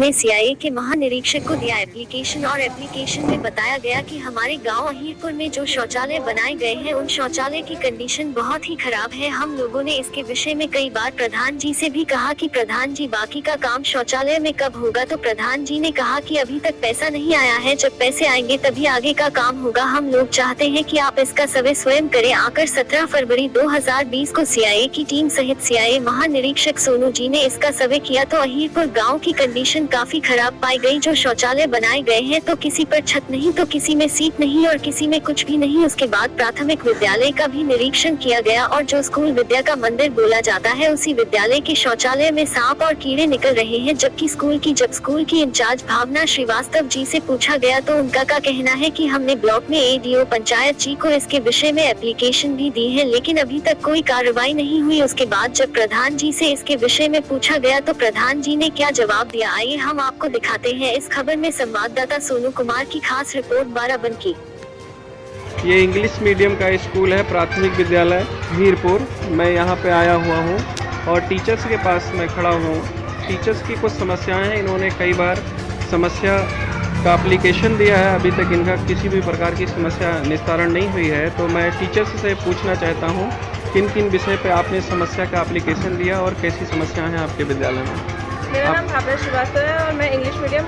ने सीआईए के महानिरीक्षक को दिया एप्लीकेशन और एप्लीकेशन में बताया गया कि हमारे गांव अहीरपुर में जो शौचालय बनाए गए हैं उन शौचालय की कंडीशन बहुत ही खराब है। हम लोगों ने इसके विषय में कई बार प्रधान जी से भी कहा कि प्रधान जी बाकी का काम शौचालय में कब होगा, तो प्रधान जी ने कहा कि अभी तक पैसा नहीं आया है, जब पैसे आएंगे तभी आगे का काम होगा। हम लोग चाहते हैं कि आप इसका सर्वे स्वयं करें। आकर 17 फरवरी 2020 को सीआईए की टीम सहित सीआईए महानिरीक्षक सोनू जी ने इसका सर्वे किया तो अहीरपुर गांव की कंडीशन काफी खराब पाई गई। जो शौचालय बनाए गए हैं तो किसी पर छत नहीं, तो किसी में सीट नहीं और किसी में कुछ भी नहीं। उसके बाद प्राथमिक विद्यालय का भी निरीक्षण किया गया और जो स्कूल विद्या का मंदिर बोला जाता है उसी विद्यालय के शौचालय में सांप और कीड़े निकल रहे हैं। जबकि जब स्कूल की इंचार्ज भावना श्रीवास्तव जी से पूछा गया तो उनका का कहना है कि हमने ब्लॉक में एडीओ पंचायत जी को इसके विषय में एप्लीकेशन भी दी है, लेकिन अभी तक कोई कार्रवाई नहीं हुई। उसके बाद जब प्रधान जी से इसके विषय में पूछा गया तो प्रधान जी ने क्या जवाब दिया, आइए हम आपको दिखाते हैं। इस खबर में संवाददाता सोनू कुमार की खास रिपोर्ट बाराबंकी। ये इंग्लिश मीडियम का स्कूल है, प्राथमिक विद्यालय हीरपुर। मैं यहाँ पे आया हुआ हूँ और टीचर्स के पास मैं खड़ा हूँ। टीचर्स की कुछ समस्याएं हैं, इन्होंने कई बार समस्या का एप्लीकेशन दिया है, अभी तक इनका किसी भी प्रकार की समस्या निस्तारण नहीं हुई है। तो मैं टीचर्स से पूछना चाहता हूँ किन किन विषय पे आपने समस्या का एप्लीकेशन दिया और कैसी समस्याएं हैं आपके विद्यालय में। मेरा नाम भावना श्रीवास्तव है और मैं इंग्लिश मीडियम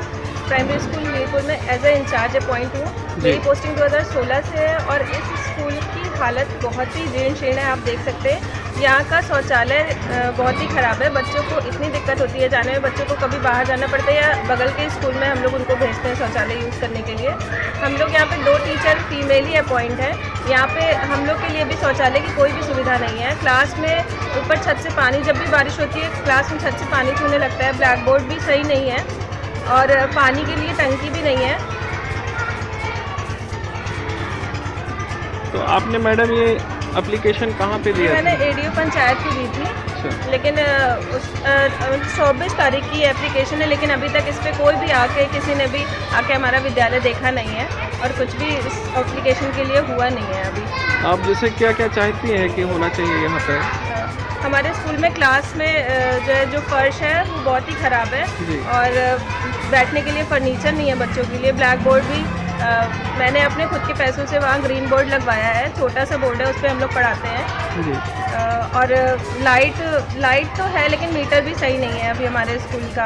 प्राइमरी स्कूल हीरपुर में एज ए इंचार्ज अपॉइंट हूँ। मेरी पोस्टिंग 2016 से है और इस स्कूल की हालत बहुत ही जीर्ण शीर्ण है। आप देख सकते हैं यहाँ का शौचालय बहुत ही ख़राब है। बच्चों को इतनी दिक्कत होती है जाने में, बच्चों को कभी बाहर जाना पड़ता है या बगल के स्कूल में हम लोग उनको भेजते हैं शौचालय यूज़ करने के लिए। हम लोग यहाँ पे 2 टीचर फीमेल ही अपॉइंट है। यहाँ पे हम लोग के लिए भी शौचालय की कोई भी सुविधा नहीं है। क्लास में ऊपर छत से पानी, जब भी बारिश होती है क्लास में छत से पानी छूने लगता है। ब्लैक बोर्ड भी सही नहीं है और पानी के लिए टंकी भी नहीं है। तो आपने मैडम ये एप्लीकेशन कहाँ पे दिया? मैंने एडीओ पंचायत की दी थी, लेकिन 24 तारीख की एप्लीकेशन है, लेकिन अभी तक इस पर कोई भी किसी ने भी आके हमारा विद्यालय देखा नहीं है और कुछ भी इस एप्लीकेशन के लिए हुआ नहीं है अभी। आप जैसे क्या क्या चाहती हैं कि होना चाहिए यहाँ पे? हमारे स्कूल में क्लास में जो फर्श है वो बहुत ही ख़राब है और बैठने के लिए फर्नीचर नहीं है बच्चों के लिए। ब्लैक बोर्ड भी मैंने अपने खुद के पैसों से वहाँ ग्रीन बोर्ड लगवाया है, छोटा सा बोर्ड है, उस पर हम लोग पढ़ाते हैं। और लाइट तो है लेकिन मीटर भी सही नहीं है अभी हमारे स्कूल का।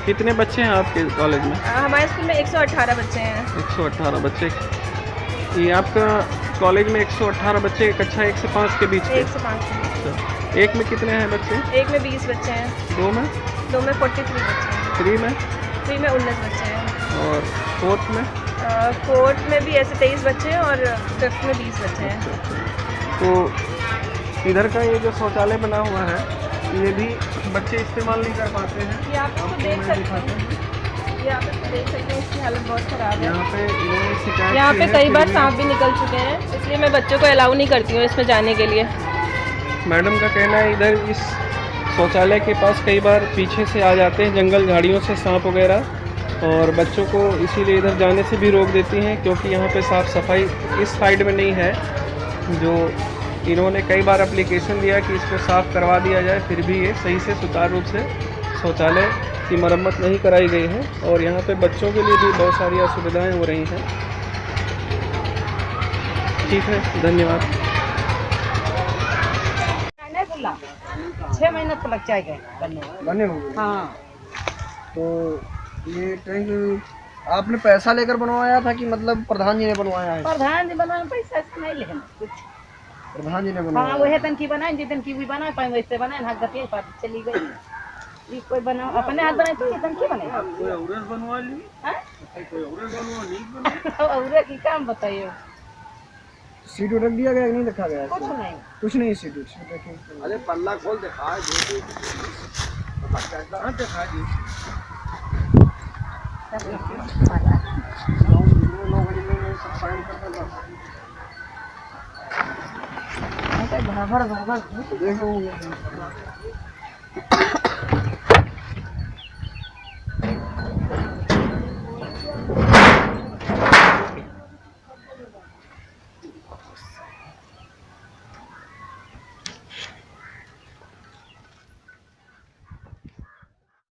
कितने बच्चे हैं आपके कॉलेज में? हमारे स्कूल में 118 बच्चे हैं। 118 बच्चे। ये आपका कॉलेज में 118 बच्चे कक्षा 1 से 5 के बीच? 1 से 5 के बीच। एक में कितने हैं बच्चे? एक में 20 बच्चे हैं। दो में 43 बच्चे हैं। 3 में 19 बच्चे हैं। और फोर्थ में? फोर्थ में भी ऐसे 23 बच्चे हैं और फिफ्थ में 20 बच्चे हैं। तो इधर का ये जो शौचालय बना हुआ है ये भी बच्चे इस्तेमाल नहीं कर पाते हैं। ये आप इसको देख सकते हैं, ये आप इसको देख सकते हैं, इसकी हालत बहुत ख़राब है। यहाँ पे कई बार सांप भी निकल चुके हैं, इसलिए मैं बच्चों को अलाउ नहीं करती हूँ इसमें जाने के लिए। मैडम का कहना है इधर इस शौचालय के पास कई बार पीछे से आ जाते हैं जंगल झाड़ियों से सांप वगैरह, और बच्चों को इसीलिए इधर जाने से भी रोक देती हैं क्योंकि यहाँ पे साफ़ सफाई इस साइड में नहीं है। जो इन्होंने कई बार एप्लीकेशन दिया कि इसको साफ़ करवा दिया जाए, फिर भी ये सही से सुचारू रूप से शौचालय की मरम्मत नहीं कराई गई है और यहाँ पे बच्चों के लिए भी बहुत सारी असुविधाएं हो रही हैं। ठीक है, धन्यवाद। 6 महीने तो लग जाएगा बनने में। हाँ, तो ये टैंक आपने पैसा लेकर बनवाया था कि मतलब प्रधान जी ने बनवाया है? प्रधान जी बनाए, पैसा से नहीं लेकिन कुछ प्रधान जी ने बनवाया। हाँ, वही तन की बनाए, जितन की भी बनाए पाए वैसे बनाए। हाथ गतिए पर चली गई। ये कोई बना अपने हाथ बनाए तो जितन की बने। कोई और बनवा ली? हां, कोई और बनवा नहीं और की काम बताइए। सीट रख दिया गया कि नहीं रखा गया? कुछ नहीं, कुछ नहीं। सीट रखी। अरे पल्ला खोल दिखा दे। हां, दिखा दी। देखो